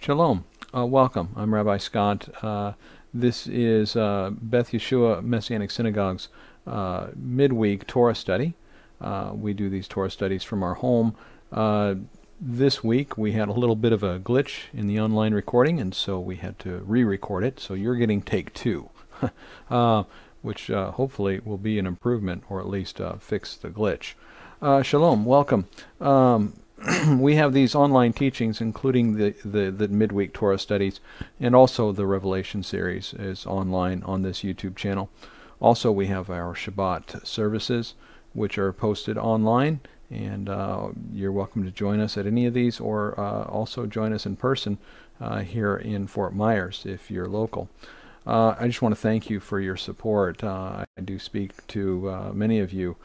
Shalom. Welcome. I'm Rabbi Scott. This is Beth Yeshua Messianic Synagogue's midweek Torah study. We do these Torah studies from our home. This week we had a little bit of a glitch in the online recording, and so we had to re-record it. So you're getting take two, which hopefully will be an improvement, or at least fix the glitch. Shalom. Welcome. We have these online teachings, including the midweek Torah studies, and also the Revelation series is online on this YouTube channel. Also, we have our Shabbat services, which are posted online, and you're welcome to join us at any of these, or also join us in person here in Fort Myers if you're local. I just want to thank you for your support. I do speak to many of you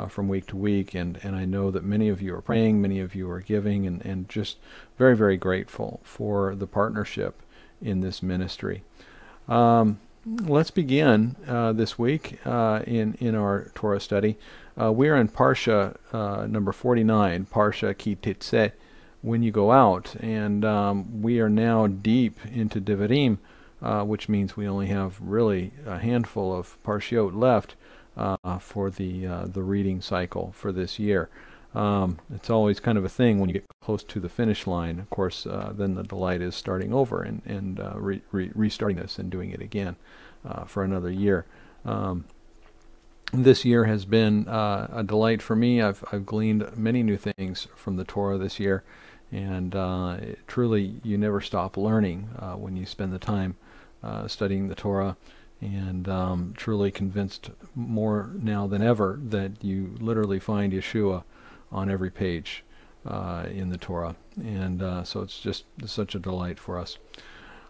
from week to week, and I know that many of you are praying, many of you are giving, and just very, very grateful for the partnership in this ministry. Let's begin this week in our Torah study. We are in Parsha number 49, Parsha Ki Teitzei, when you go out, and we are now deep into Devarim, which means we only have really a handful of Parshiot left for the reading cycle for this year. It's always kind of a thing when you get close to the finish line. Of course, then the delight is starting over and restarting this and doing it again for another year. This year has been a delight for me. I've gleaned many new things from the Torah this year, and truly you never stop learning when you spend the time studying the Torah. And truly convinced more now than ever that you literally find Yeshua on every page in the Torah. And so it's just such a delight for us.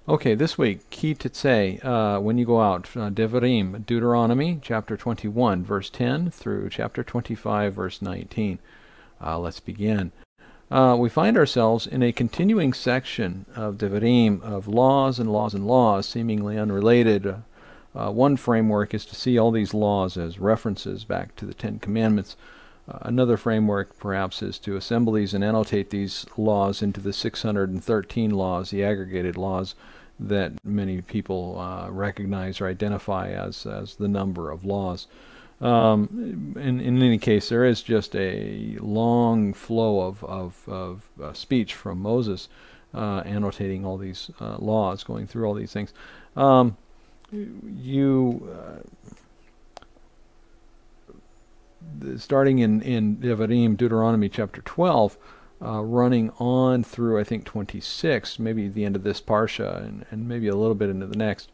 Okay, this week, Ki Teitzei, when you go out, Devarim, Deuteronomy, chapter 21, verse 10, through chapter 25, verse 19. Let's begin. We find ourselves in a continuing section of Devarim, of laws and laws and laws, seemingly unrelated. One framework is to see all these laws as references back to the Ten Commandments. Another framework, perhaps, is to assemble these and annotate these laws into the 613 laws, the aggregated laws that many people recognize or identify as the number of laws. In any case, there is just a long flow of speech from Moses annotating all these laws, going through all these things. Starting in Devarim, Deuteronomy chapter 12, running on through, I think, 26, maybe the end of this Parsha, and maybe a little bit into the next,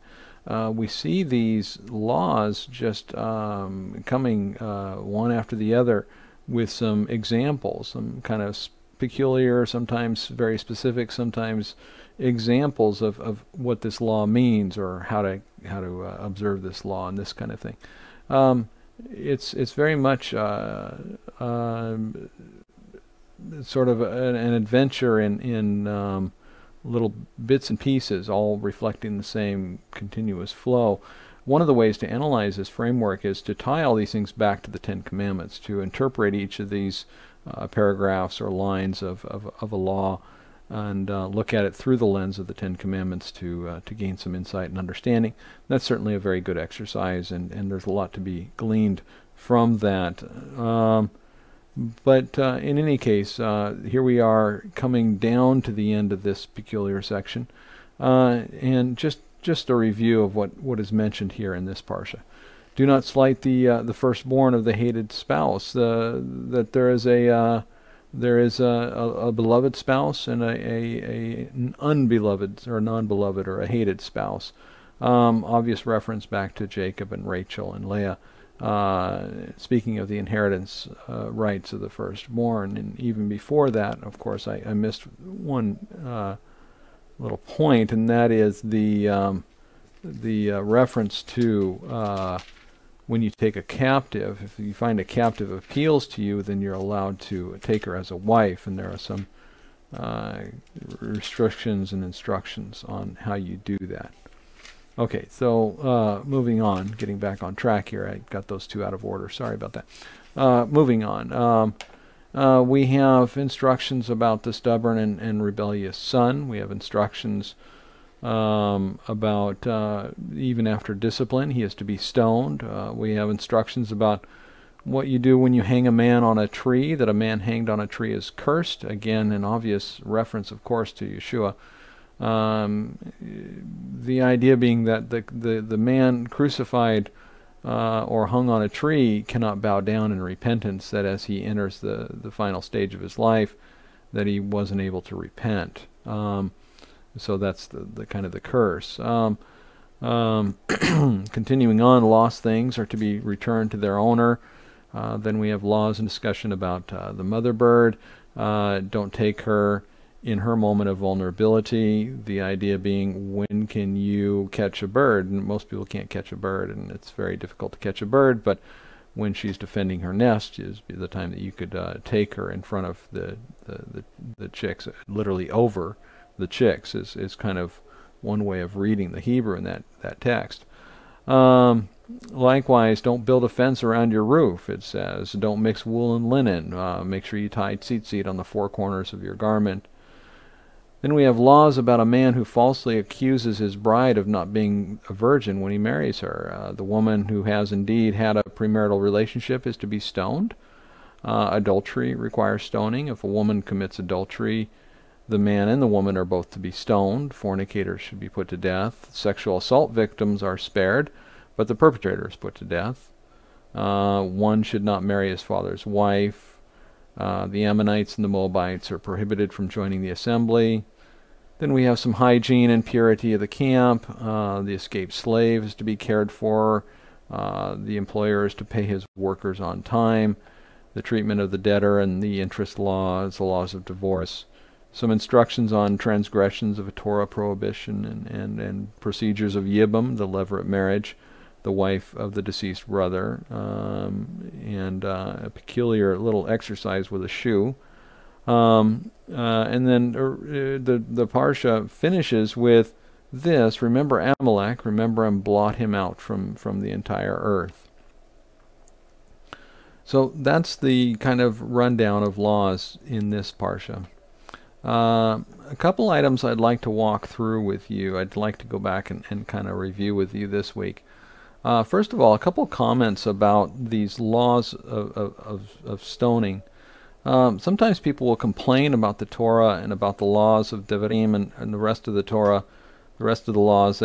we see these laws just coming one after the other with some examples, some kind of peculiar, sometimes very specific, sometimes examples of what this law means, or how to observe this law and this kind of thing. It's very much sort of an adventure in little bits and pieces, all reflecting the same continuous flow. One of the ways to analyze this framework is to tie all these things back to the Ten Commandments, to interpret each of these paragraphs or lines of a law, and look at it through the lens of the Ten Commandments to gain some insight and understanding. That's certainly a very good exercise, and there's a lot to be gleaned from that. But in any case, here we are coming down to the end of this peculiar section, and just a review of what is mentioned here in this parsha. Do not slight the firstborn of the hated spouse. That there is a beloved spouse and an unbeloved or non-beloved or a hated spouse. Obvious reference back to Jacob and Rachel and Leah. Speaking of the inheritance rights of the firstborn, and even before that, of course, I missed one little point, and that is the reference to when you take a captive. If you find a captive appeals to you, then you're allowed to take her as a wife, and there are some restrictions and instructions on how you do that. Okay, so moving on, getting back on track here. I got those two out of order. Sorry about that. Moving on. We have instructions about the stubborn and rebellious son. We have instructions about even after discipline, he is to be stoned. We have instructions about what you do when you hang a man on a tree, that a man hanged on a tree is cursed. Again, an obvious reference, of course, to Yeshua. The idea being that the man crucified or hung on a tree cannot bow down in repentance, that as he enters the final stage of his life, that he wasn't able to repent. So that's the kind of the curse. Continuing on, lost things are to be returned to their owner. Then we have laws and discussion about the mother bird. Don't take her in her moment of vulnerability. The idea being, when can you catch a bird? And most people can't catch a bird, and it's very difficult to catch a bird, but when she's defending her nest is the time that you could take her in front of the chicks, literally over the chicks is kind of one way of reading the Hebrew in that text. Likewise, don't build a fence around your roof, it says. Don't mix wool and linen. Make sure you tie tzitzit on the four corners of your garment. Then we have laws about a man who falsely accuses his bride of not being a virgin when he marries her. The woman who has indeed had a premarital relationship is to be stoned. Adultery requires stoning. If a woman commits adultery, the man and the woman are both to be stoned. Fornicators should be put to death. Sexual assault victims are spared, but the perpetrator is put to death. One should not marry his father's wife. The Ammonites and the Moabites are prohibited from joining the assembly. Then we have some hygiene and purity of the camp. The escaped slave is to be cared for. The employer is to pay his workers on time. The treatment of the debtor and the interest laws, the laws of divorce. Some instructions on transgressions of a Torah prohibition and procedures of Yibam, the levirate marriage, the wife of the deceased brother, and a peculiar little exercise with a shoe. And then the Parsha finishes with this: remember Amalek, remember and blot him out from the entire earth. So that's the kind of rundown of laws in this Parsha. A couple items I'd like to walk through with you. I'd like to go back and kind of review with you this week. First of all, a couple comments about these laws of stoning. Sometimes people will complain about the Torah and about the laws of Devarim and the rest of the Torah, the rest of the laws.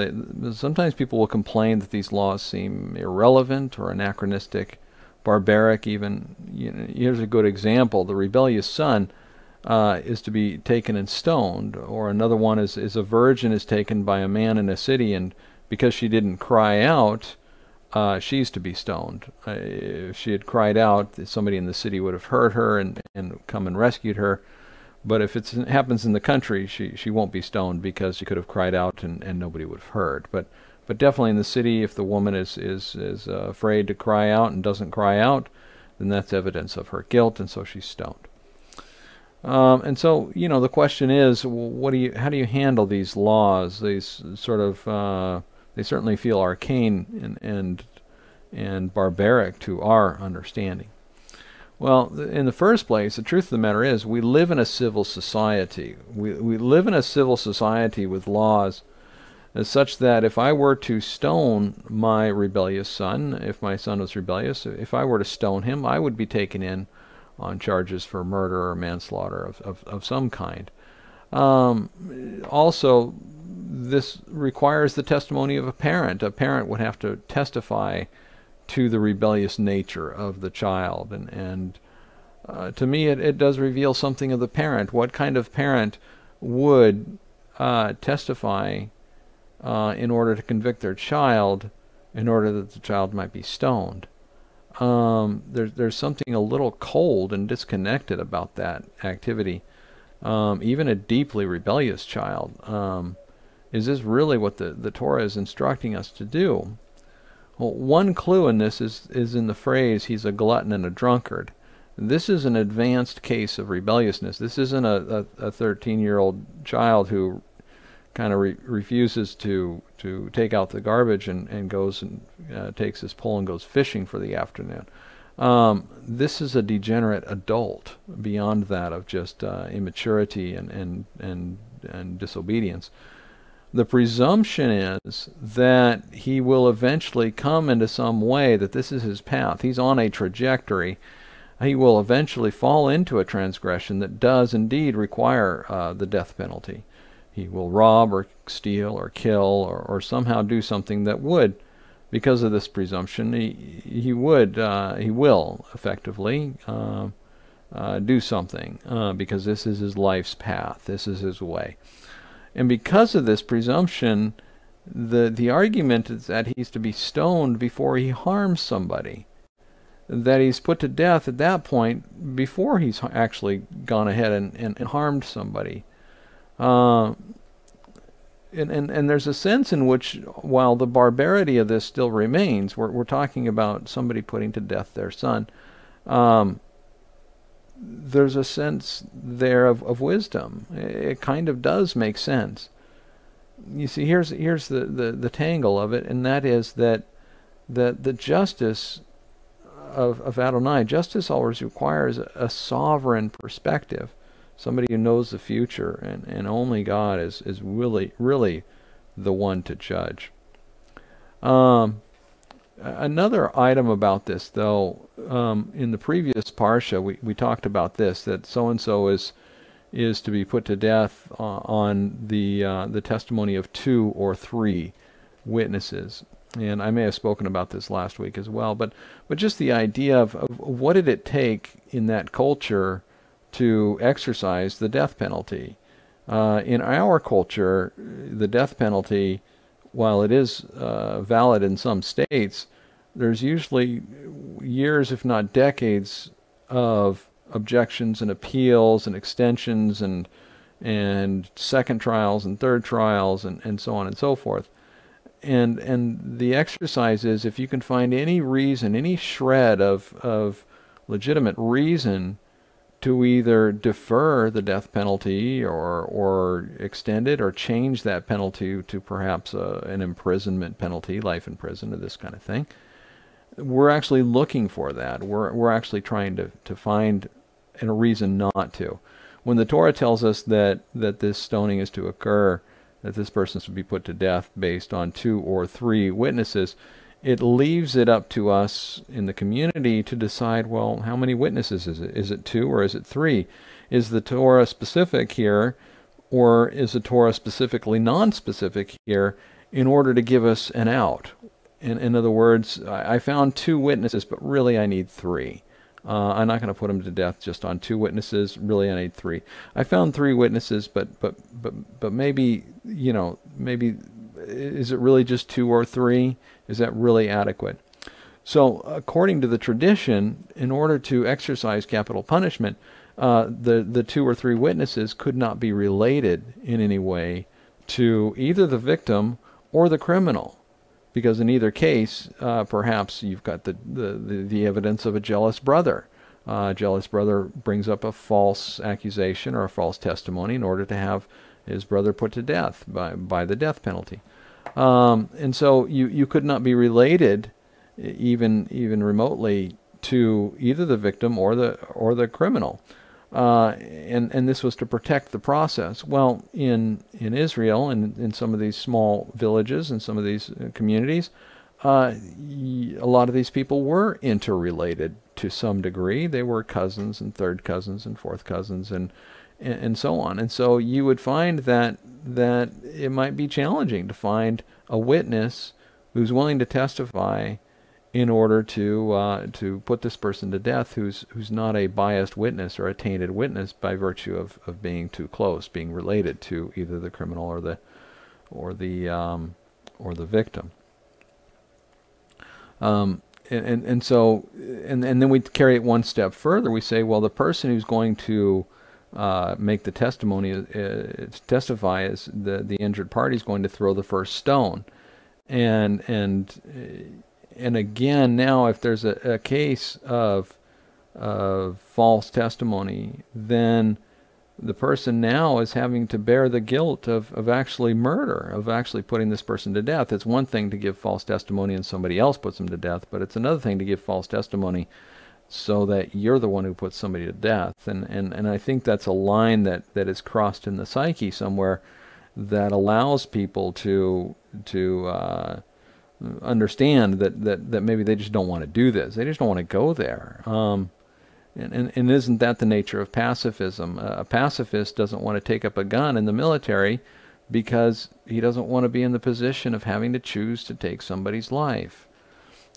Sometimes people will complain that these laws seem irrelevant or anachronistic, barbaric even. Here's a good example. The rebellious son is to be taken and stoned, or another one is a virgin is taken by a man in a city, and because she didn't cry out, she's to be stoned. If she had cried out, somebody in the city would have heard her and come and rescued her. But if it happens in the country, she won't be stoned because she could have cried out and nobody would have heard. But definitely in the city, if the woman is afraid to cry out and doesn't cry out, then that's evidence of her guilt, and so she's stoned. And so, the question is, how do you handle these laws? These sort of they certainly feel arcane and barbaric to our understanding. Well, in the first place, the truth of the matter is we live in a civil society. We live in a civil society with laws as such that if I were to stone my rebellious son, if my son was rebellious, if I were to stone him, I would be taken in on charges for murder or manslaughter of some kind. Also, this requires the testimony of a parent. A parent would have to testify to the rebellious nature of the child, and to me it does reveal something of the parent. What kind of parent would testify in order to convict their child, in order that the child might be stoned? There's something a little cold and disconnected about that activity. Even a deeply rebellious child. Is this really what the Torah is instructing us to do? Well, one clue in this is in the phrase, he's a glutton and a drunkard. This is an advanced case of rebelliousness. This isn't a 13-year-old child who kind of refuses to take out the garbage and goes and takes his pole and goes fishing for the afternoon. This is a degenerate adult beyond that of just immaturity and disobedience. The presumption is that he will eventually come into some way, that this is his path. He's on a trajectory. He will eventually fall into a transgression that does indeed require the death penalty. He will rob or steal or kill or somehow do something that would, because of this presumption, he will effectively do something because this is his life's path. This is his way. And because of this presumption, the argument is that he's to be stoned before he harms somebody, that he's put to death at that point before he's actually gone ahead and harmed somebody. And there's a sense in which, while the barbarity of this still remains, we're talking about somebody putting to death their son, there's a sense there of wisdom. It kind of does make sense. You see, here's the tangle of it, and that is that the justice of Adonai, justice always requires a sovereign perspective, somebody who knows the future, and only God is really the one to judge. Another item about this, though, in the previous parsha, we talked about this, that so-and-so is to be put to death on the testimony of 2 or 3 witnesses. And I may have spoken about this last week as well, but just the idea of what did it take in that culture to exercise the death penalty. In our culture, the death penalty, while it is valid in some states, there's usually years, if not decades, of objections and appeals and extensions and second trials and third trials and so on and so forth. And the exercise is, if you can find any reason, any shred of legitimate reason to either defer the death penalty or extend it or change that penalty to perhaps an imprisonment penalty, life in prison, or this kind of thing, we're actually looking for that. We're actually trying to find a reason not to. When the Torah tells us that this stoning is to occur, that this person is to be put to death based on 2 or 3 witnesses, it leaves it up to us in the community to decide, well, how many witnesses is it? Is it 2 or is it 3? Is the Torah specific here, or is the Torah specifically non-specific here in order to give us an out? In other words, I found 2 witnesses, but really I need 3. I'm not going to put them to death just on 2 witnesses. Really, I need 3. I found 3 witnesses, but maybe, maybe is it really just 2 or 3? Is that really adequate? So, according to the tradition, in order to exercise capital punishment, the 2 or 3 witnesses could not be related in any way to either the victim or the criminal, because in either case, perhaps you've got the evidence of a jealous brother. A jealous brother brings up a false accusation or a false testimony in order to have his brother put to death by the death penalty. And so you could not be related, even remotely, to either the victim or the criminal. And this was to protect the process. Well, in Israel and in some of these small villages and some of these communities, a lot of these people were interrelated to some degree. They were cousins and third cousins and fourth cousins and so on. And so you would find that it might be challenging to find a witness who's willing to testify in order to put this person to death, who's not a biased witness or a tainted witness by virtue of being too close, being related to either the criminal or the victim. And so then we carry it one step further. We say, well, the person who's going to make the testimony, testify as the injured party, is going to throw the first stone, and again, now if there's a case of false testimony, then the person now is having to bear the guilt of actually murder, of actually putting this person to death. It's one thing to give false testimony and somebody else puts them to death, but it's another thing to give false testimony so that you're the one who puts somebody to death. And I think that's a line that is crossed in the psyche somewhere that allows people to understand that maybe they just don't want to do this. They just don't want to go there. And isn't that the nature of pacifism? A pacifist doesn't want to take up a gun in the military because he doesn't want to be in the position of having to choose to take somebody's life.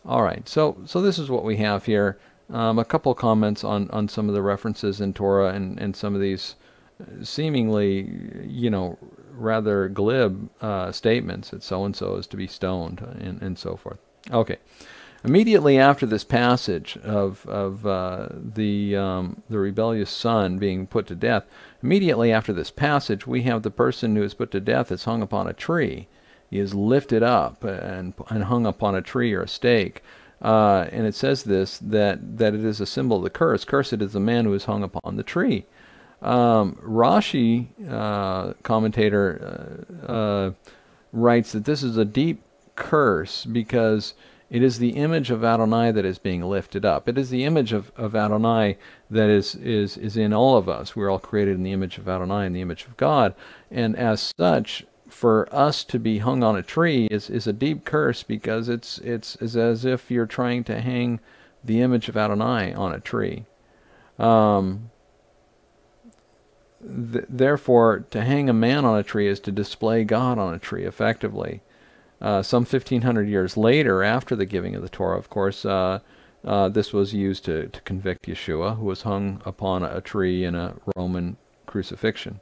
All right, so this is what we have here. A couple comments on some of the references in Torah and some of these seemingly, rather glib statements that so-and-so is to be stoned and so forth. Okay. Immediately after this passage of the rebellious son being put to death, immediately after this passage, we have the person who is put to death is hung upon a tree. He is lifted up and hung upon a tree or a stake. And it says this, that it is a symbol of the curse. Cursed is the man who is hung upon the tree. Rashi, commentator, writes that this is a deep curse because it is the image of Adonai that is being lifted up. It is the image of Adonai that is in all of us. We're all created in the image of Adonai, in the image of God. And as such, for us to be hung on a tree is a deep curse because it's as if you're trying to hang the image of Adonai on a tree. Therefore, to hang a man on a tree is to display God on a tree, effectively. Some 1,500 years later, after the giving of the Torah, of course, this was used to convict Yeshua, who was hung upon a tree in a Roman crucifixion.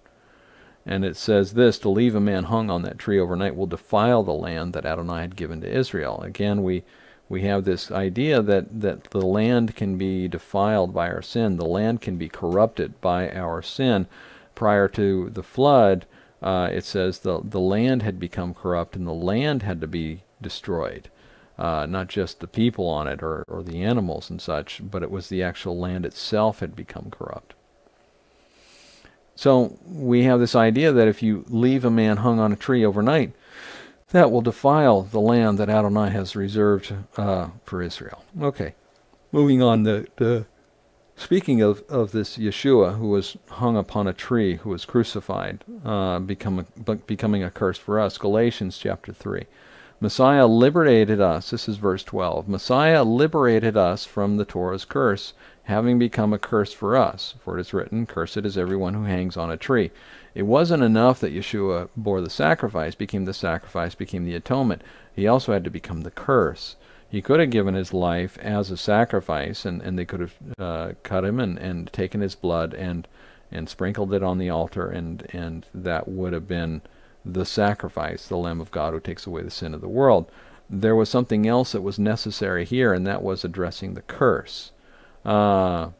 And it says this, to leave a man hung on that tree overnight will defile the land that Adonai had given to Israel. Again, we have this idea that the land can be defiled by our sin. The land can be corrupted by our sin. Prior to the flood, it says the land had become corrupt and the land had to be destroyed. Not just the people on it or the animals and such, but it was the actual land itself had become corrupt. So we have this idea that if you leave a man hung on a tree overnight, that will defile the land that Adonai has reserved for Israel. Okay, moving on. Speaking of this Yeshua who was hung upon a tree, who was crucified, becoming a curse for us, Galatians chapter 3. Messiah liberated us, this is verse 12, Messiah liberated us from the Torah's curse, having become a curse for us. For it is written, cursed is everyone who hangs on a tree. It wasn't enough that Yeshua bore the sacrifice, became the atonement. He also had to become the curse. He could have given his life as a sacrifice, and they could have cut him and taken his blood and sprinkled it on the altar, and that would have been the sacrifice, the Lamb of God who takes away the sin of the world. There was something else that was necessary here, and that was addressing the curse. For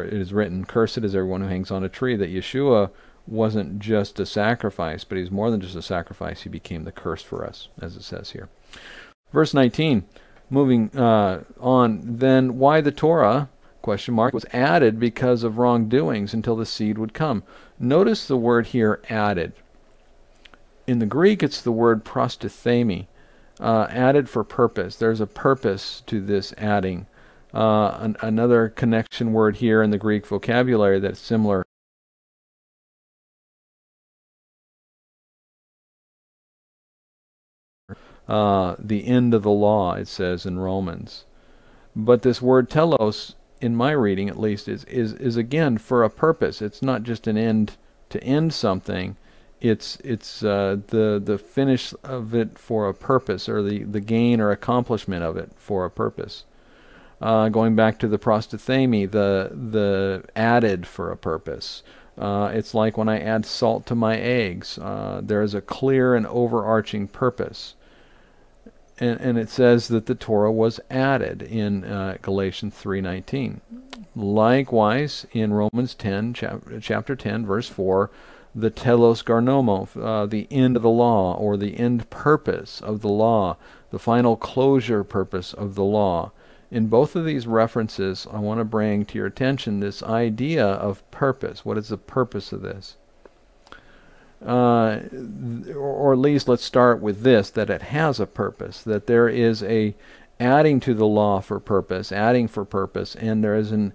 it is written, cursed is everyone who hangs on a tree. That Yeshua wasn't just a sacrifice, but he's more than just a sacrifice. He became the curse for us, as it says here. Verse 19, moving on, then why the Torah, question mark, was added because of wrongdoings until the seed would come. Notice the word here, added. In the Greek, it's the word prostithemi, added for purpose. There's a purpose to this adding. Another connection word here in the Greek vocabulary that's similar. The end of the law, it says in Romans. But this word telos, in my reading at least, is again for a purpose. It's not just an end to end something. It's the finish of it for a purpose, or the gain or accomplishment of it for a purpose. Going back to the prostithemi, the added for a purpose. It's like when I add salt to my eggs. There is a clear and overarching purpose. And it says that the Torah was added in Galatians 3:19. Likewise, in Romans 10, chapter 10, verse 4, the telos garnomo, the end of the law, or the end purpose of the law, the final closure purpose of the law. In both of these references, I want to bring to your attention this idea of purpose. What is the purpose of this? Or at least let's start with this, that it has a purpose, that there is a adding to the law for purpose, adding for purpose, and there is an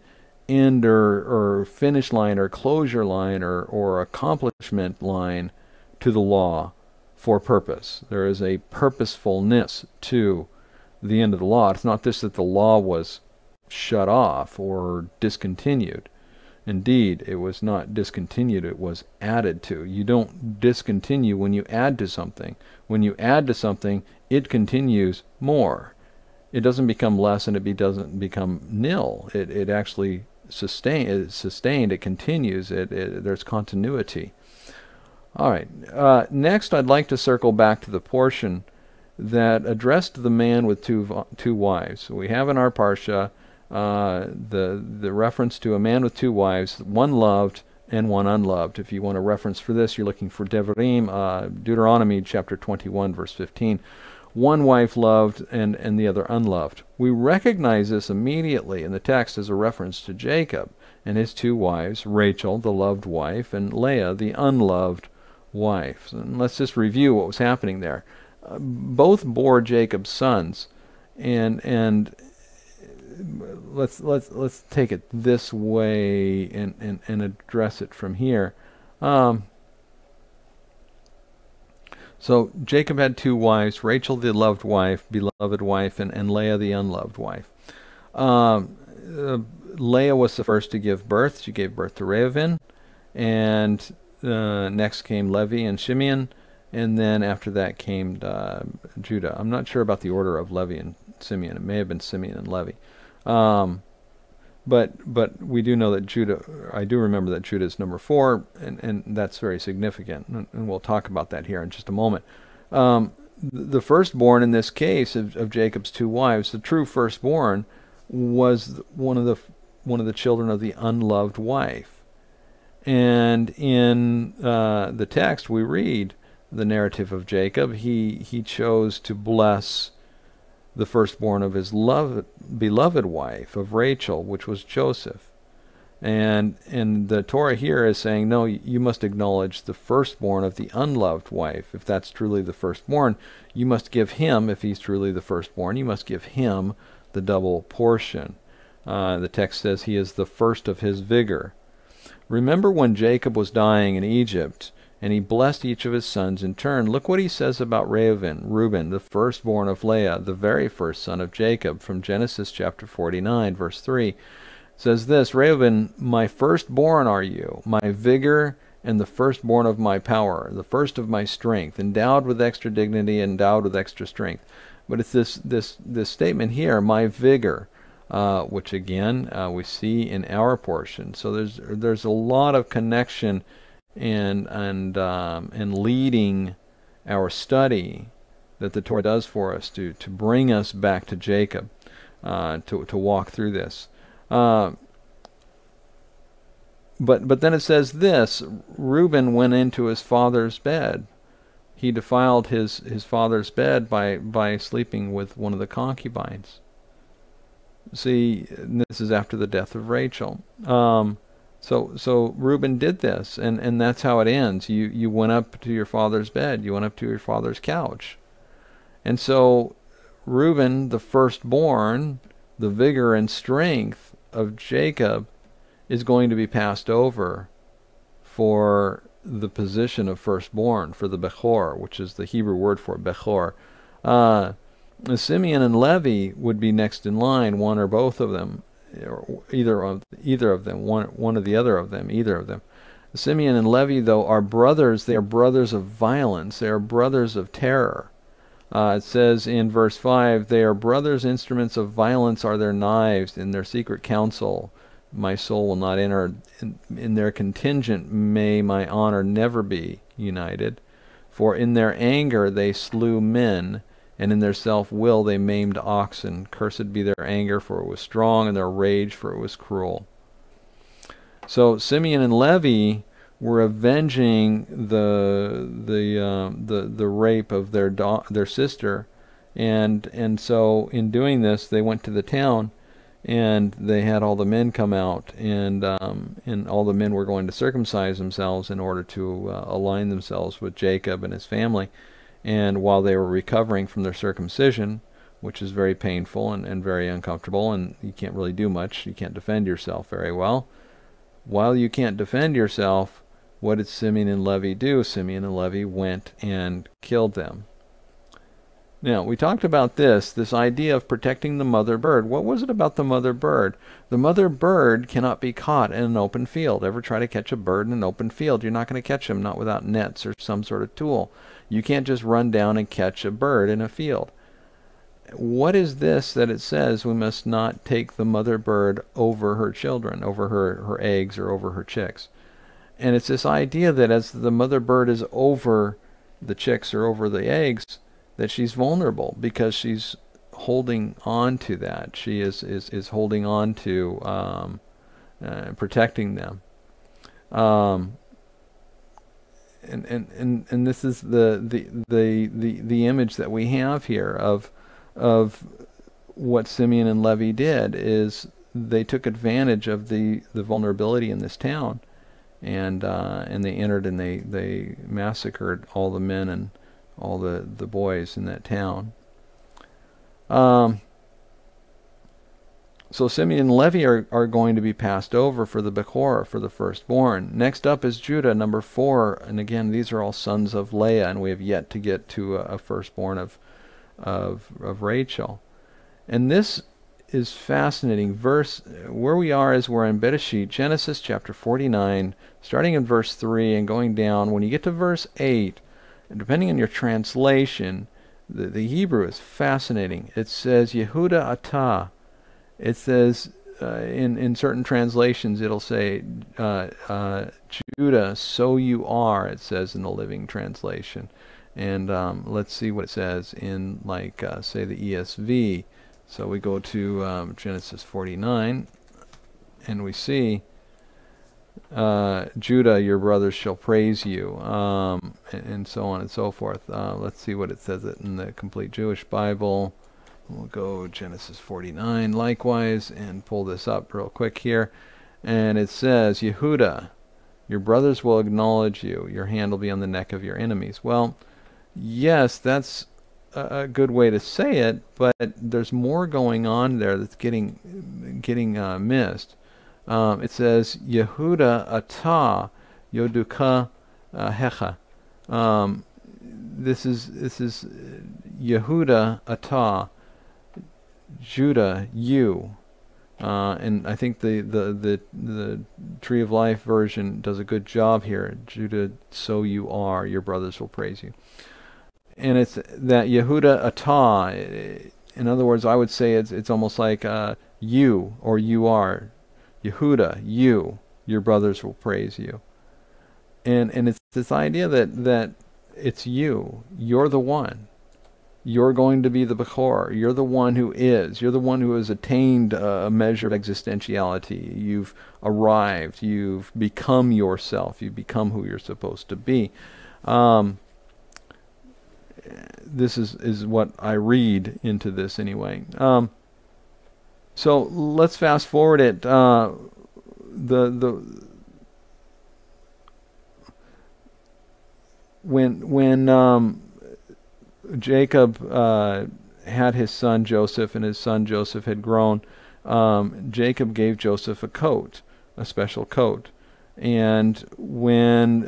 end or finish line or closure line or accomplishment line to the law for purpose. There is a purposefulness to the end of the law. It's not just that the law was shut off or discontinued. Indeed, it was not discontinued, it was added to. You don't discontinue when you add to something. When you add to something, it continues more. It doesn't become less and it doesn't become nil. It actually it's sustained, it continues, there's continuity. All right, next I'd like to circle back to the portion that addressed the man with two wives. So we have in our parsha the reference to a man with two wives, one loved and one unloved. If you want a reference for this, you're looking for Devarim, Deuteronomy chapter 21, verse 15. One wife loved and the other unloved. We recognize this immediately in the text as a reference to Jacob and his two wives, Rachel, the loved wife, and Leah, the unloved wife. And let's just review what was happening there. Both bore Jacob's sons, and let's take it this way and address it from here. So Jacob had two wives, Rachel the loved wife, beloved wife, and Leah the unloved wife. Leah was the first to give birth. She gave birth to Reuben, and next came Levi and Simeon, and then after that came Judah. I'm not sure about the order of Levi and Simeon. It may have been Simeon and Levi. But we do know that Judah, I do remember that Judah is number 4, and that's very significant, and we'll talk about that here in just a moment. The firstborn in this case of Jacob's two wives, the true firstborn, was one of the children of the unloved wife. And in the text we read the narrative of Jacob. He chose to bless the firstborn of his beloved wife, of Rachel, which was Joseph. And the Torah here is saying, no, you must acknowledge the firstborn of the unloved wife. If that's truly the firstborn, you must give him, if he's truly the firstborn, you must give him the double portion. The text says he is the first of his vigor. Remember when Jacob was dying in Egypt, and he blessed each of his sons in turn. Look what he says about Reuben, the firstborn of Leah, the very first son of Jacob, from Genesis chapter 49, verse 3. It says this, Reuben, my firstborn are you, my vigor and the firstborn of my power, the first of my strength, endowed with extra dignity, endowed with extra strength. But it's this statement here, my vigor, which again we see in our portion. So there's a lot of connection and leading our study that the Torah does for us to bring us back to Jacob, to walk through this. But then it says this, Reuben went into his father's bed. He defiled his father's bed by sleeping with one of the concubines. See, this is after the death of Rachel. So Reuben did this, and that's how it ends. You went up to your father's bed. You went up to your father's couch. And so Reuben, the firstborn, the vigor and strength of Jacob, is going to be passed over for the position of firstborn, for the Bechor, which is the Hebrew word for Bechor. Simeon and Levi would be next in line, one or both of them. Either of them, one or the other of them, either of them. Simeon and Levi, though, are brothers. They are brothers of violence. They are brothers of terror. It says in verse 5, they are brothers, instruments of violence are their knives. In their secret counsel my soul will not enter. In their contingent may my honor never be united. For in their anger they slew men, and in their self-will they maimed oxen. Cursed be their anger, for it was strong, and their rage, for it was cruel. So Simeon and Levi were avenging the rape of their sister, and so in doing this they went to the town, and they had all the men come out, and all the men were going to circumcise themselves in order to align themselves with Jacob and his family. And while they were recovering from their circumcision, which is very painful and very uncomfortable, and you can't really do much. You can't defend yourself very well. While you can't defend yourself, what did Simeon and Levi do? Simeon and Levi went and killed them. Now, we talked about this idea of protecting the mother bird. What was it about the mother bird? The mother bird cannot be caught in an open field. Ever try to catch a bird in an open field? You're not going to catch them, not without nets or some sort of tool. You can't just run down and catch a bird in a field. What is this that it says we must not take the mother bird over her children, over her eggs or over her chicks? And it's this idea that as the mother bird is over the chicks or over the eggs, that she's vulnerable because she's holding on to that. She is holding on to protecting them. And this is the image that we have here of what Simeon and Levi did. Is they took advantage of the vulnerability in this town, and they entered and they massacred all the men and all the boys in that town. So Simeon and Levi are going to be passed over for the Bechor, for the firstborn. Next up is Judah, number 4. And again, these are all sons of Leah, and we have yet to get to a firstborn of Rachel. And this is fascinating. Where we are is we're in Bereshit, Genesis chapter 49, starting in verse 3 and going down. When you get to verse 8, and depending on your translation, the Hebrew is fascinating. It says Yehuda Atah. It says in certain translations it'll say Judah, so you are. It says in the Living Translation. And let's see what it says in, like, say, the ESV. So we go to Genesis 49, and we see Judah, your brothers shall praise you, and so on and so forth. Let's see what it says in the Complete Jewish Bible. We'll go Genesis 49 likewise and pull this up real quick here. And it says, Yehuda, your brothers will acknowledge you. Your hand will be on the neck of your enemies. Well, yes, that's a good way to say it, but there's more going on there that's getting missed. It says Yehuda Atah Yoduka Hecha. This is Yehuda Atah, Judah, you. And I think the Tree of Life version does a good job here. Judah, so you are. Your brothers will praise you. And it's that Yehuda Atah. In other words, I would say it's almost like you, or you are. Yehuda, you, your brothers will praise you. And it's this idea that it's you. You're the one. You're going to be the Bechor. You're the one who is. You're the one who has attained a measure of existentiality. You've arrived. You've become yourself. You've become who you're supposed to be. This is what I read into this anyway. So let's fast forward it. When Jacob had his son Joseph, and his son Joseph had grown, Jacob gave Joseph a coat, a special coat. And when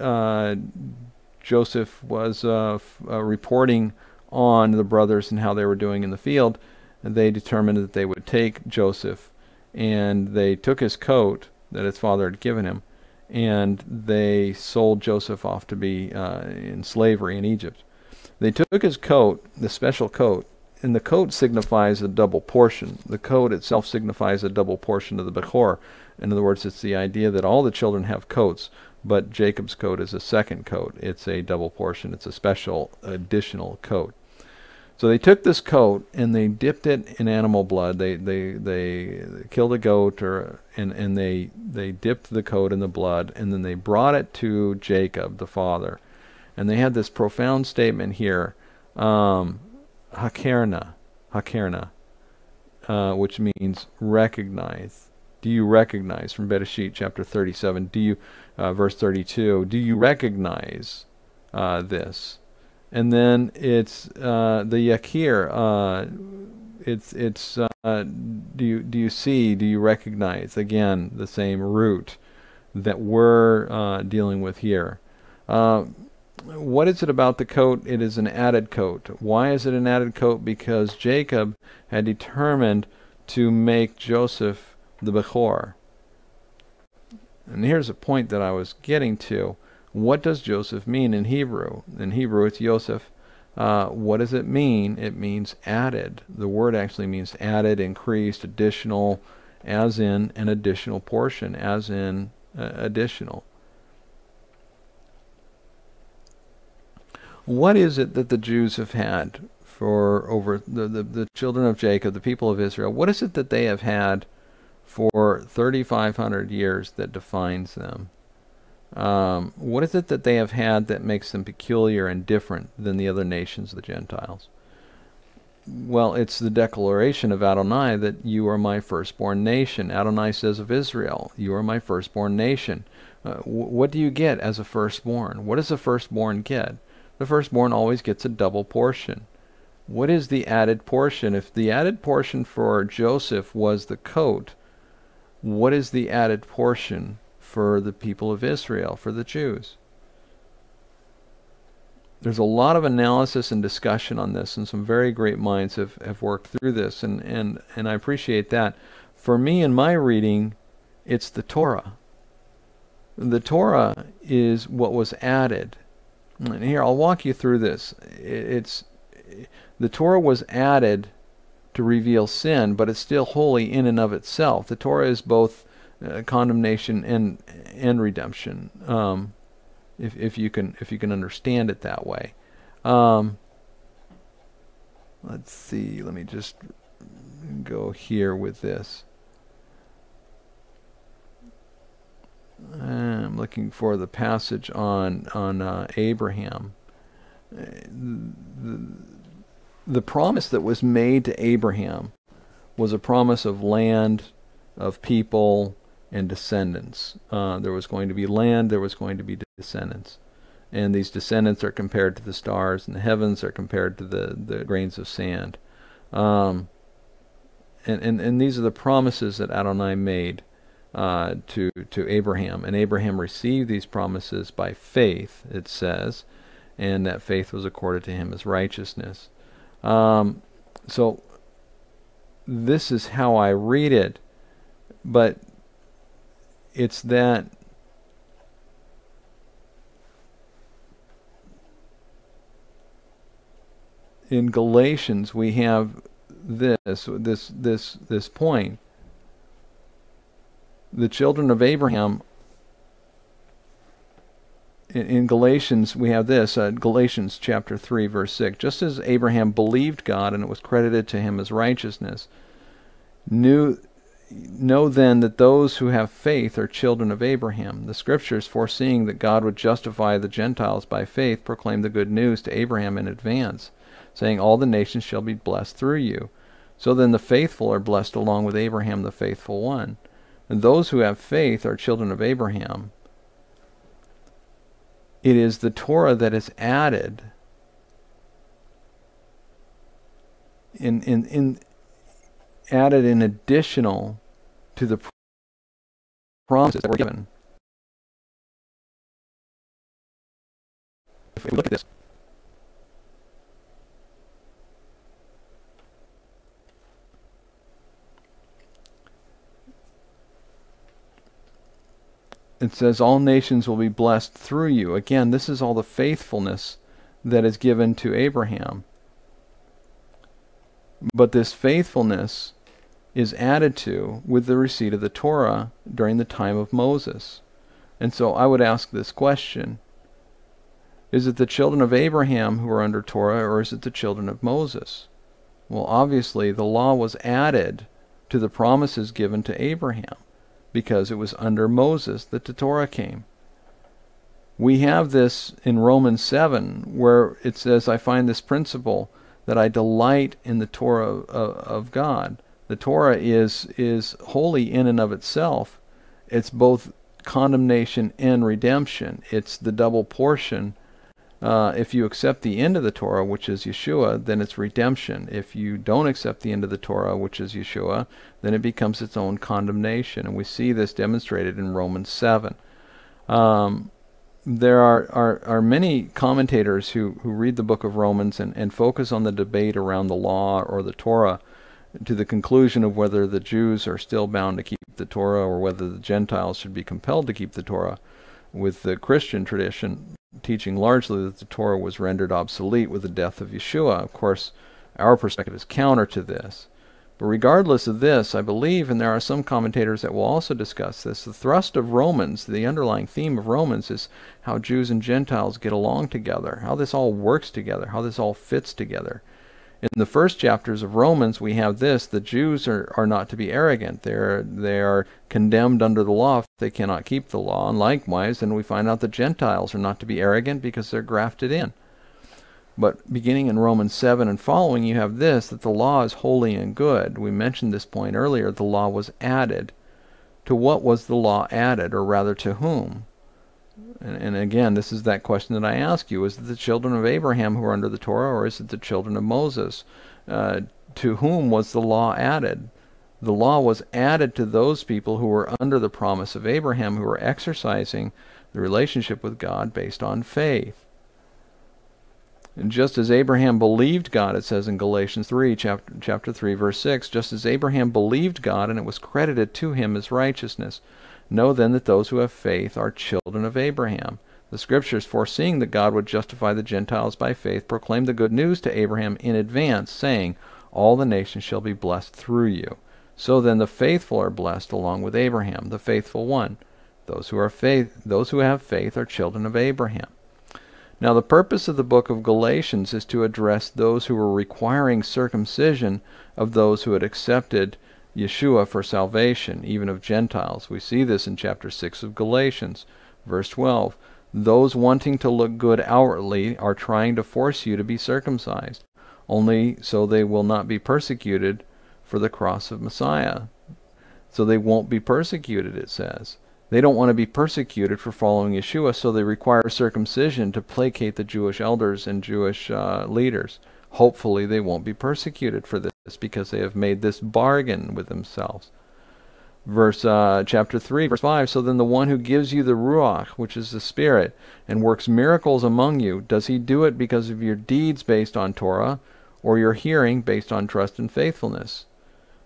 Joseph was reporting on the brothers and how they were doing in the field, they determined that they would take Joseph, and they took his coat that his father had given him, and they sold Joseph off to be in slavery in Egypt. They took his coat, the special coat, and the coat signifies a double portion. The coat itself signifies a double portion of the Bechor. In other words, it's the idea that all the children have coats, but Jacob's coat is a second coat. It's a double portion. It's a special additional coat. So they took this coat and they dipped it in animal blood. They killed a goat, and they dipped the coat in the blood, and then they brought it to Jacob, the father. And they had this profound statement here, hakerna, which means recognize. Do you recognize? From Bereshit chapter 37, do you, verse 32, do you recognize this? And then it's the yakir, do you recognize again the same root that we're dealing with here? What is it about the coat? It is an added coat. Why is it an added coat? Because Jacob had determined to make Joseph the Bechor. And here's a point that I was getting to. What does Joseph mean in Hebrew? In Hebrew, it's Yosef. What does it mean? It means added. The word actually means added, increased, additional, as in an additional portion, as in additional. What is it that the Jews have had for over the children of Jacob, the people of Israel? What is it that they have had for 3,500 years that defines them? What is it that they have had that makes them peculiar and different than the other nations of the Gentiles? Well, it's the declaration of Adonai that you are my firstborn nation. Adonai says of Israel, you are my firstborn nation. What do you get as a firstborn? What does a firstborn get? The firstborn always gets a double portion. What is the added portion? If the added portion for Joseph was the coat, what is the added portion for the people of Israel, for the Jews? There's a lot of analysis and discussion on this, and some very great minds have worked through this, and I appreciate that. For me, in my reading, it's the Torah. The Torah is what was added. And here, I'll walk you through this. The Torah was added to reveal sin, but it's still holy in and of itself. The Torah is both condemnation and redemption, if you can understand it that way. Let's see. Let me just go here with this. I'm looking for the passage on Abraham. The promise that was made to Abraham was a promise of land, of people, and descendants. There was going to be land, there was going to be descendants. And these descendants are compared to the stars, and the heavens are compared to the grains of sand. And these are the promises that Adonai made to Abraham. And Abraham received these promises by faith, it says, and that faith was accorded to him as righteousness. So this is how I read it, but it's that in Galatians we have this point. The children of Abraham, in Galatians we have this, Galatians chapter 3 verse 6, just as Abraham believed God and it was credited to him as righteousness, know then that those who have faith are children of Abraham. The scriptures, foreseeing that God would justify the Gentiles by faith, proclaim the good news to Abraham in advance, saying, all the nations shall be blessed through you. So then the faithful are blessed along with Abraham the faithful one. And those who have faith are children of Abraham. It is the Torah that is added added in additional to the promises that were given. If we look at this, it says, all nations will be blessed through you. Again, this is all the faithfulness that is given to Abraham. But this faithfulness is added to with the receipt of the Torah during the time of Moses. And so I would ask this question. Is it the children of Abraham who are under Torah, or is it the children of Moses? Well, obviously the law was added to the promises given to Abraham, because it was under Moses that the Torah came. We have this in Romans 7, where it says, I find this principle, that I delight in the Torah of God. The Torah is holy in and of itself. It's both condemnation and redemption. It's the double portion If you accept the end of the Torah, which is Yeshua, then it's redemption. If you don't accept the end of the Torah, which is Yeshua, then it becomes its own condemnation. And we see this demonstrated in Romans 7. There are many commentators who read the book of Romans and focus on the debate around the law or the Torah to the conclusion of whether the Jews are still bound to keep the Torah or whether the Gentiles should be compelled to keep the Torah, with the Christian tradition teaching largely that the Torah was rendered obsolete with the death of Yeshua. Of course, our perspective is counter to this. But regardless of this, I believe, and there are some commentators that will also discuss this, the thrust of Romans, the underlying theme of Romans, is how Jews and Gentiles get along together, how this all works together, how this all fits together. In the first chapters of Romans, we have this: the Jews are not to be arrogant. They are condemned under the law if they cannot keep the law. And likewise, then we find out the Gentiles are not to be arrogant because they're grafted in. But beginning in Romans 7 and following, you have this, that the law is holy and good. We mentioned this point earlier. The law was added. To what was the law added, or rather to whom? And again, this is that question that I ask you. Is it the children of Abraham who are under the Torah, or is it the children of Moses? To whom was the law added? The law was added to those people who were under the promise of Abraham, who were exercising the relationship with God based on faith. And just as Abraham believed God, it says in Galatians 3, chapter 3, verse 6, just as Abraham believed God, and it was credited to him as righteousness. Know then that those who have faith are children of Abraham. The Scriptures, foreseeing that God would justify the Gentiles by faith, proclaimed the good news to Abraham in advance, saying, all the nations shall be blessed through you. So then the faithful are blessed along with Abraham, the faithful one. Those who have faith are children of Abraham. Now the purpose of the book of Galatians is to address those who were requiring circumcision of those who had accepted Yeshua for salvation, even of Gentiles. We see this in chapter 6 of Galatians, verse 12. Those wanting to look good outwardly are trying to force you to be circumcised, only so they will not be persecuted for the cross of Messiah. So they won't be persecuted, it says. They don't want to be persecuted for following Yeshua, so they require circumcision to placate the Jewish elders and Jewish leaders. Hopefully they won't be persecuted for this because they have made this bargain with themselves. Chapter 3, verse 5, so then the one who gives you the Ruach, which is the Spirit, and works miracles among you, does he do it because of your deeds based on Torah, or your hearing based on trust and faithfulness?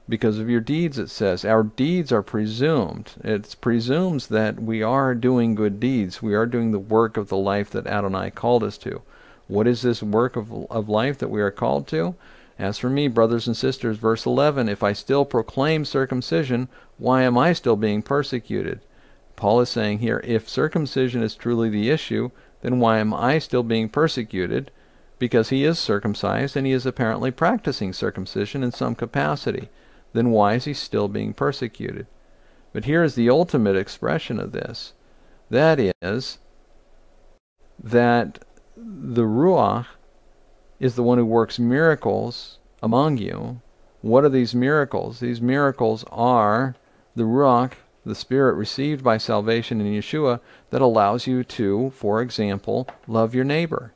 Because of your deeds, it says. Our deeds are presumed. It presumes that we are doing good deeds. We are doing the work of the life that Adonai called us to. What is this work of life that we are called to? As for me, brothers and sisters, verse 11, if I still proclaim circumcision, why am I still being persecuted? Paul is saying here, if circumcision is truly the issue, then why am I still being persecuted? Because he is circumcised, and he is apparently practicing circumcision in some capacity. Then why is he still being persecuted? But here is the ultimate expression of this. That is, that the Ruach is the one who works miracles among you. What are these miracles? These miracles are the Ruach, the Spirit received by salvation in Yeshua, that allows you to, for example, love your neighbor.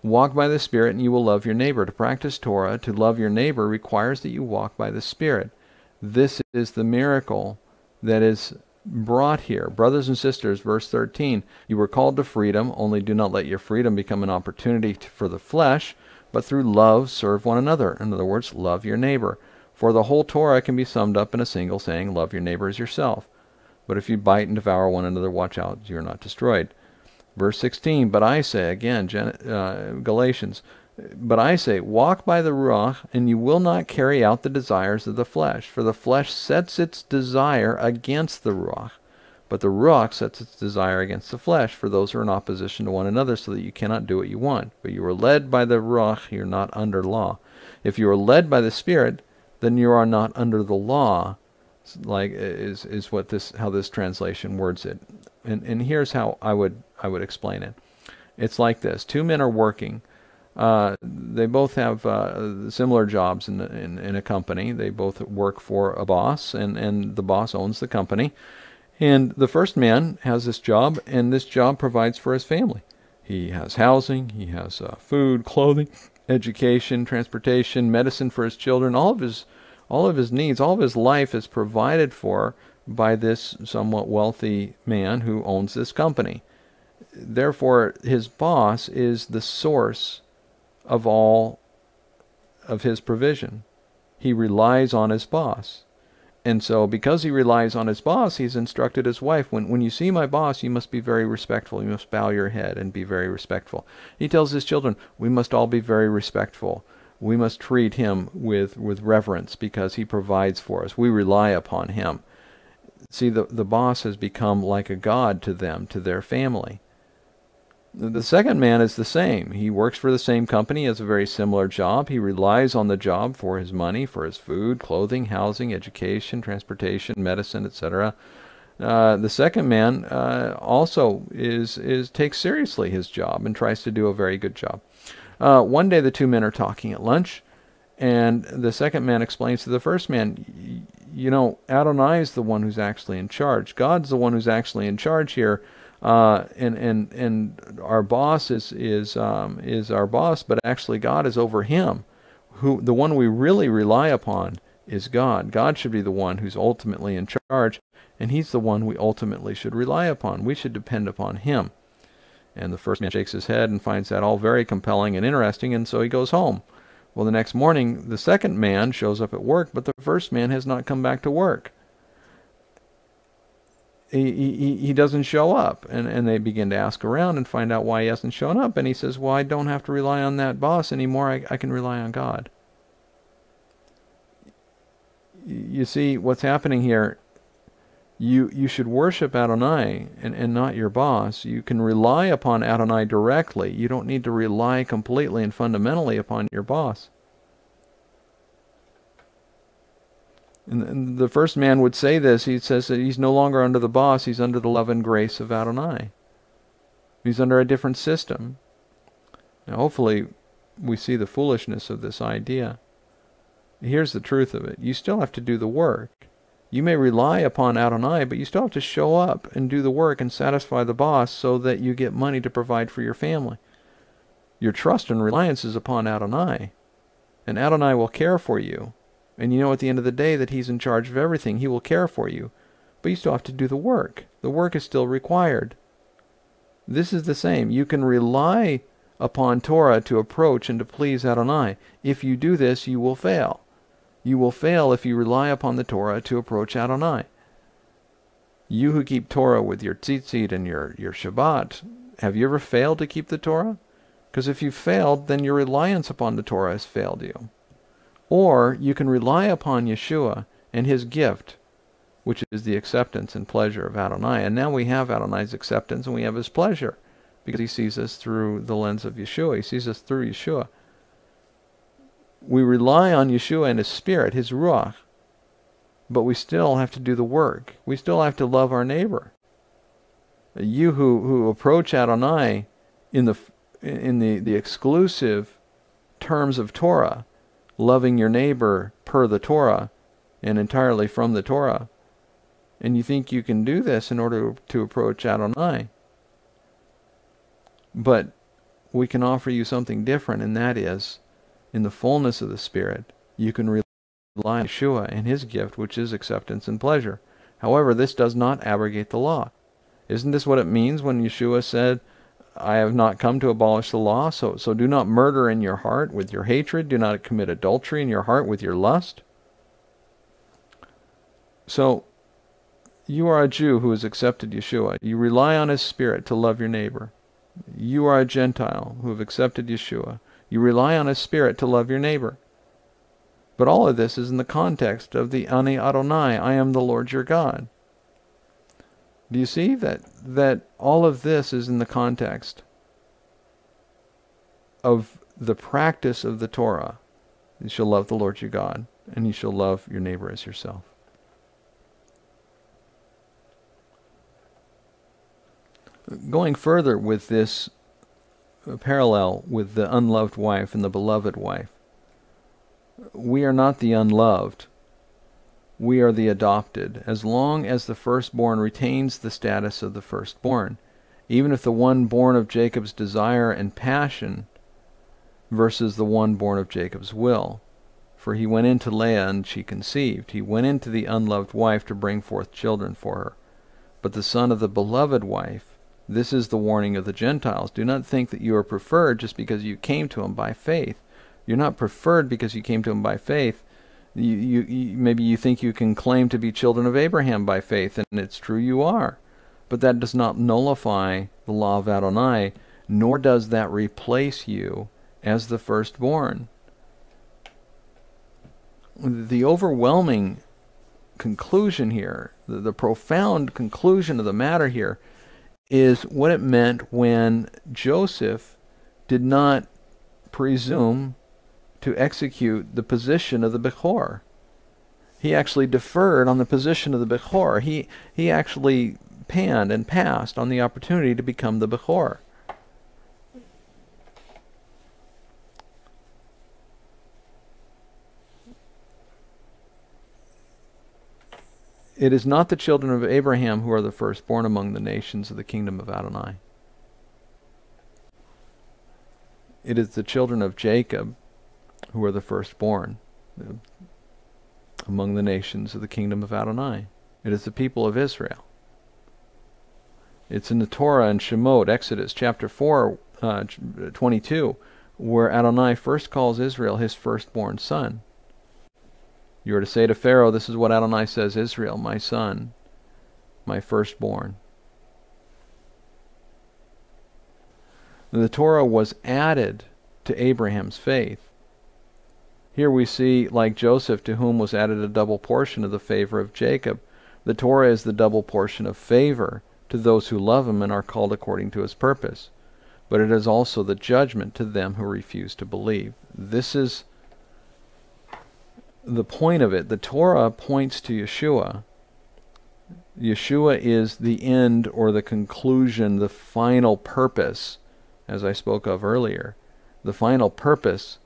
Walk by the Spirit and you will love your neighbor. To practice Torah, to love your neighbor, requires that you walk by the Spirit. This is the miracle that is brought here. Brothers and sisters, verse 13, you were called to freedom, only do not let your freedom become an opportunity for the flesh, but through love serve one another. In other words, love your neighbor. For the whole Torah can be summed up in a single saying, love your neighbor as yourself. But if you bite and devour one another, watch out, you are not destroyed. Verse 16, but I say, again, Galatians, but I say, walk by the Ruach, and you will not carry out the desires of the flesh. For the flesh sets its desire against the Ruach, but the Ruach sets its desire against the flesh. For those are in opposition to one another, so that you cannot do what you want. But you are led by the Ruach, you are not under law. If you are led by the Spirit, then you are not under the law. Like is how this translation words it. And here's how I would explain it. It's like this: two men are working. They both have similar jobs in a company. They both work for a boss, and the boss owns the company. And the first man has this job, and this job provides for his family. He has housing, he has food, clothing, education, transportation, medicine for his children. All of his needs, all of his life is provided for by this somewhat wealthy man who owns this company. Therefore, his boss is the source of all of his provision. He relies on his boss. And so because he relies on his boss, he's instructed his wife, when you see my boss, you must be very respectful. You must bow your head and be very respectful. He tells his children, we must all be very respectful. We must treat him with reverence because he provides for us. We rely upon him. See, the boss has become like a god to them, to their family. The second man is the same. He works for the same company, has a very similar job. He relies on the job for his money, for his food, clothing, housing, education, transportation, medicine, etc. The second man also takes seriously his job and tries to do a very good job. One day the two men are talking at lunch, and the second man explains to the first man, you know, Adonai is the one who's actually in charge. God's the one who's actually in charge here. And our boss is our boss, but actually God is over him. The one we really rely upon is God. God should be the one who's ultimately in charge, and he's the one we ultimately should rely upon. We should depend upon him. And the first man shakes his head and finds that all very compelling and interesting, and so he goes home. Well, the next morning, the second man shows up at work, but the first man has not come back to work. He doesn't show up, and they begin to ask around and find out why he hasn't shown up, and he says, well, I don't have to rely on that boss anymore. I can rely on God. You see what's happening here. You should worship Adonai and not your boss. You can rely upon Adonai directly. You don't need to rely completely and fundamentally upon your boss. And the first man would say this. He says that he's no longer under the boss. He's under the love and grace of Adonai. He's under a different system. Now, hopefully, we see the foolishness of this idea. Here's the truth of it. You still have to do the work. You may rely upon Adonai, but you still have to show up and do the work and satisfy the boss so that you get money to provide for your family. Your trust and reliance is upon Adonai, and Adonai will care for you. And you know at the end of the day that he's in charge of everything. He will care for you. But you still have to do the work. The work is still required. This is the same. You can rely upon Torah to approach and to please Adonai. If you do this, you will fail. You will fail if you rely upon the Torah to approach Adonai. You who keep Torah with your Teitzei and your Shabbat, have you ever failed to keep the Torah? Because if you failed, then your reliance upon the Torah has failed you. Or you can rely upon Yeshua and his gift, which is the acceptance and pleasure of Adonai. And now we have Adonai's acceptance and we have his pleasure, because he sees us through the lens of Yeshua. He sees us through Yeshua. We rely on Yeshua and his Spirit, his Ruach, but we still have to do the work. We still have to love our neighbor. You who approach Adonai in the exclusive terms of Torah, loving your neighbor per the Torah and entirely from the Torah, and you think you can do this in order to approach Adonai. But we can offer you something different, and that is, in the fullness of the Spirit, you can rely on Yeshua and his gift, which is acceptance and pleasure. However, this does not abrogate the law. Isn't this what it means when Yeshua said, I have not come to abolish the law, so do not murder in your heart with your hatred, do not commit adultery in your heart with your lust? So, you are a Jew who has accepted Yeshua. You rely on his Spirit to love your neighbor. You are a Gentile who have accepted Yeshua. You rely on his Spirit to love your neighbor. But all of this is in the context of the Ani Adonai, I am the Lord your God. Do you see that all of this is in the context of the practice of the Torah? You shall love the Lord your God, and you shall love your neighbor as yourself. Going further with this parallel with the unloved wife and the beloved wife, we are not the unloved. we are the adopted, as long as the firstborn retains the status of the firstborn, even if the one born of Jacob's desire and passion versus the one born of Jacob's will. For he went into Leah, and she conceived. He went into the unloved wife to bring forth children for her. But the son of the beloved wife, this is the warning of the Gentiles. Do not think that you are preferred just because you came to him by faith. You're not preferred because you came to him by faith. Maybe you think you can claim to be children of Abraham by faith, and it's true you are. But that does not nullify the law of Adonai, nor does that replace you as the firstborn. The overwhelming conclusion here, the profound conclusion of the matter here, is what it meant when Joseph did not presume to execute the position of the Bechor. He actually deferred on the position of the Bechor. He actually panned and passed on the opportunity to become the Bechor. It is not the children of Abraham who are the firstborn among the nations of the kingdom of Adonai. It is the children of Jacob who are the firstborn among the nations of the kingdom of Adonai. It is the people of Israel. It's in the Torah and Shemot, Exodus chapter 4, 22, where Adonai first calls Israel his firstborn son. You are to say to Pharaoh, this is what Adonai says, Israel, my son, my firstborn. The Torah was added to Abraham's faith. Here we see, like Joseph, to whom was added a double portion of the favor of Jacob, the Torah is the double portion of favor to those who love him and are called according to his purpose. But it is also the judgment to them who refuse to believe. This is the point of it. The Torah points to Yeshua. Yeshua is the end or the conclusion, the final purpose, as I spoke of earlier, the final purpose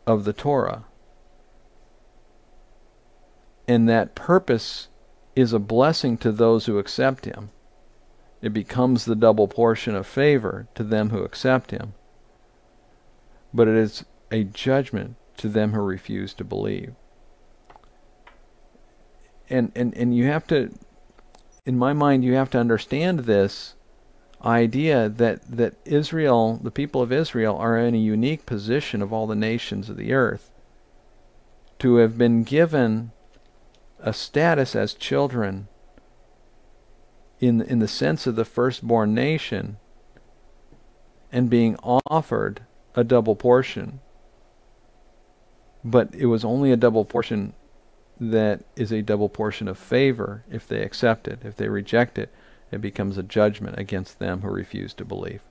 of the Torah. And that purpose is a blessing to those who accept him. It becomes the double portion of favor to them who accept him. But it is a judgment to them who refuse to believe. And you have to, in my mind, you have to understand this idea that Israel, the people of Israel, are in a unique position of all the nations of the earth to have been given a status as children in the sense of the firstborn nation and being offered a double portion. But it was only a double portion that is a double portion of favor if they accept it. If they reject it, it becomes a judgment against them who refuse to believe.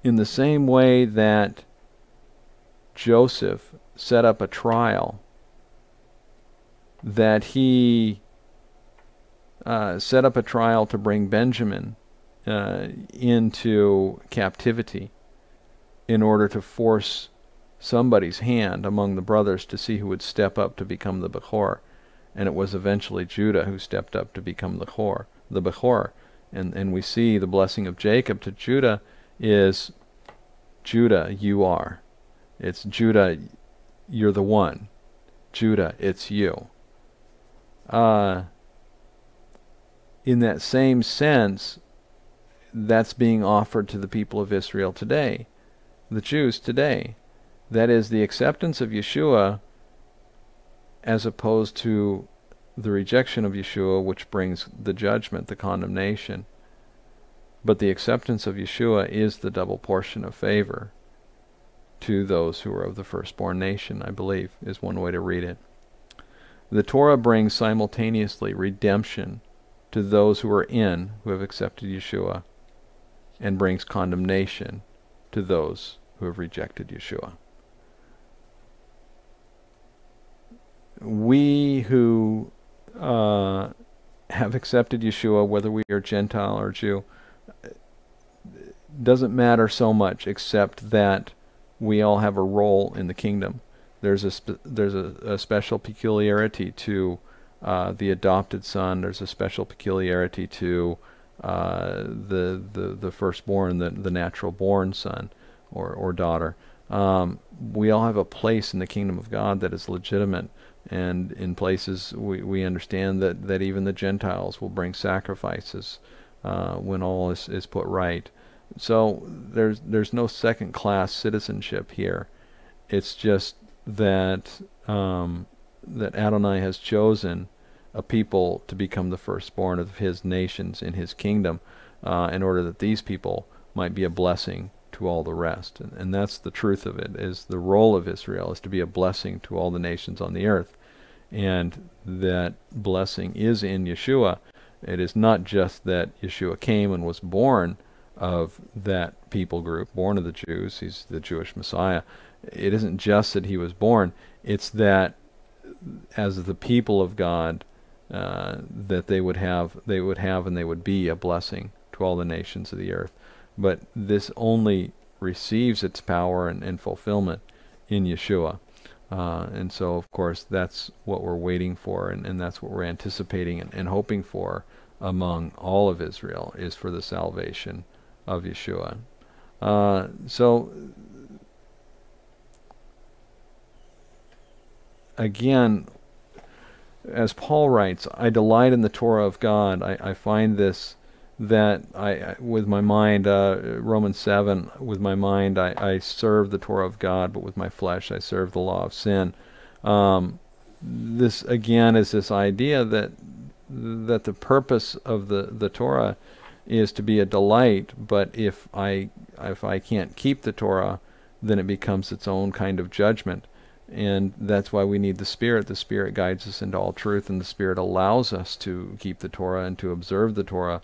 In the same way that Joseph set up a trial, that he set up a trial to bring Benjamin into captivity in order to force somebody's hand among the brothers to see who would step up to become the Bechor. And it was eventually Judah who stepped up to become the Bechor. And we see the blessing of Jacob to Judah is, Judah, you are. It's Judah, you're the one. Judah, it's you. In that same sense, that's being offered to the people of Israel today, the Jews today. That is the acceptance of Yeshua as opposed to the rejection of Yeshua, which brings the judgment, the condemnation. But the acceptance of Yeshua is the double portion of favor to those who are of the firstborn nation, I believe, is one way to read it. The Torah brings simultaneously redemption to those who are who have accepted Yeshua, and brings condemnation to those who have rejected Yeshua. We who have accepted Yeshua, whether we are Gentile or Jew, doesn't matter so much, except that we all have a role in the kingdom. There's a special peculiarity to the adopted son. There's a special peculiarity to the firstborn, the natural born son or daughter. We all have a place in the kingdom of God that is legitimate, and in places we understand that even the Gentiles will bring sacrifices when all is put right. So there's no second-class citizenship here. It's just that that Adonai has chosen a people to become the firstborn of his nations in his kingdom, in order that these people might be a blessing to all the rest. And that's the truth of it, is the role of Israel is to be a blessing to all the nations on the earth. And that blessing is in Yeshua. It is not just that Yeshua came and was born of that people group, born of the Jews. He's the Jewish Messiah. It isn't just that he was born. It's that as the people of God, that they would have and they would be a blessing to all the nations of the earth. But this only receives its power and fulfillment in Yeshua. And so, of course, that's what we're waiting for, and that's what we're anticipating and hoping for among all of Israel, is for the salvation of Yeshua. So, again, as Paul writes, I delight in the Torah of God. I find this, that I with my mind, Romans 7, with my mind I serve the Torah of God, but with my flesh I serve the law of sin. This again is this idea that the purpose of the Torah is to be a delight, but if I can't keep the Torah, then it becomes its own kind of judgment. And that's why we need the Spirit. The Spirit guides us into all truth, and the Spirit allows us to keep the Torah and to observe the Torah.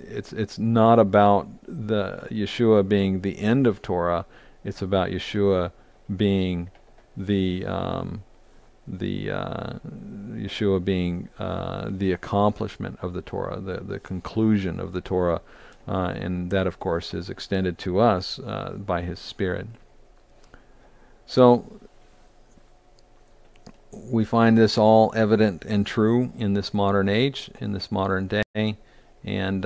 It's not about the Yeshua being the end of Torah. It's about Yeshua being the accomplishment of the Torah, the conclusion of the Torah, and that, of course, is extended to us by His Spirit. So we find this all evident and true in this modern age, in this modern day, and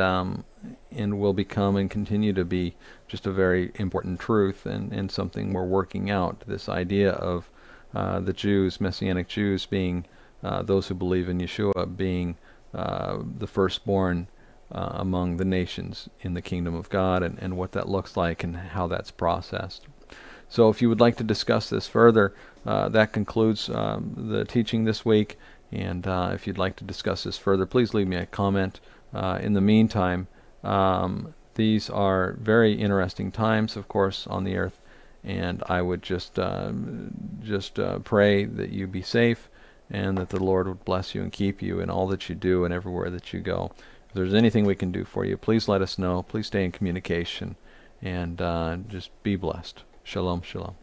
will become and continue to be just a very important truth and something we're working out. This idea of the Jews, Messianic Jews, being those who believe in Yeshua, being the firstborn among the nations in the kingdom of God, and what that looks like and how that's processed. So if you would like to discuss this further, that concludes the teaching this week. And if you'd like to discuss this further, please leave me a comment. In the meantime, these are very interesting times, of course, on the earth. And I would just pray that you be safe, and that the Lord would bless you and keep you in all that you do and everywhere that you go. If there's anything we can do for you, please let us know. Please stay in communication, and just be blessed. Shalom, shalom.